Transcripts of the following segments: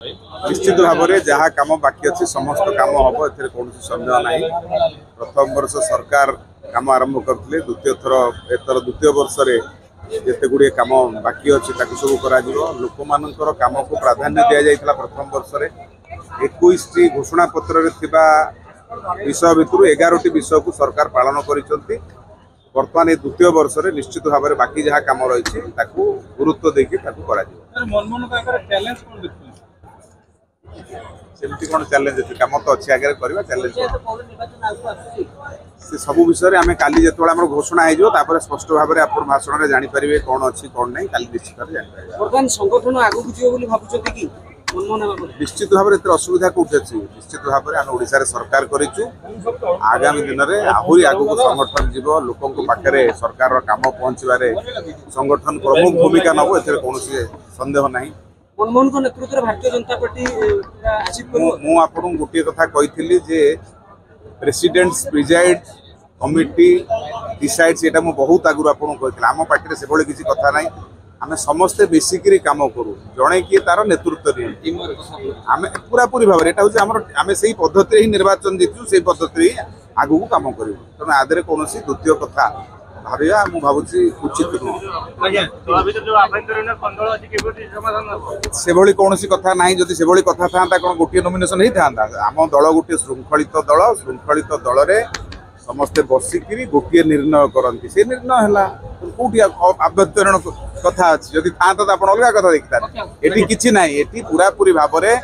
निश्चित भाव में जहाँ कम बाकी अच्छी समस्त कम हम ए कौन सन्देह ना। प्रथम वर्ष सरकार कम आरंभ करते द्वितीय थर एथर द्वितीय वर्ष जिते गुड़े कम बाकी अच्छी सब कर लोक मान कम को प्राधान्य दि जाता प्रथम वर्ष 21 घोषणा पत्र विषय भितर 11टी विषय को सरकार पालन कर बर्तमान ये द्वितीय वर्ष निश्चित भाव में बाकी जहाँ कम रही गुरुत्व देकी सेमती कौन चैलेंज अच्छे कम तो अच्छे आगे करवा चैलेंज से सब विषय आम काली जो घोषणा हो स्पष्ट भाव में आप भाषण में जानीपर कौन अच्छी कौन नहीं काली निश्चित भाव जानीपर संगठन आगे निश्चित भाव में असुविधा कौटी अच्छी निश्चित भाव में आम ओडिशा सरकार करूँ आगामी दिन में आहरी आगक संगठन जीव लोकों पाखे सरकार काम पहुँचारे संगठन प्रमुख भूमिका नब ए कौन सन्देह ना। मनमोहन को नेतृत्व भारतीय जनता पार्टी मु आपको गोटे कथा कही जे प्रेसिडेंट्स प्रिजाइड कमिटी डिसाइड्स ये बहुत आगुरी आपको कही आम पार्टी से किसी कथा ना आम समस्ते मिसिकी कम करूँ जड़े किए तार नेतृत्व नहीं आम पूरा पूरी भाव में आम से पद्धति ही निर्वाचन जीतु से पद्धति आगू कम करूँ तेणु आदि कौन द्वितीय कथा भाविया मु भावुची उचित नुह से कौन कथा ना जदि से कथा था कौन गोटे नॉमिनेशन होता आम दल गोटे श्रृंखलित दल रे समस्ते बसिकी गोटे निर्णय करती से निर्णय है कौटी आभ्यंतरीण कथा अच्छी जदि था तो आप अलग कथा देखता ये किसी ना ये पूरा पूरी भाव में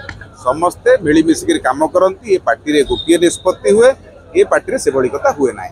समस्ते मिलमिशिक काम करती ये पार्टी रे गोटे निष्पत्ति हुए ये पार्टी से कथा हुए ना।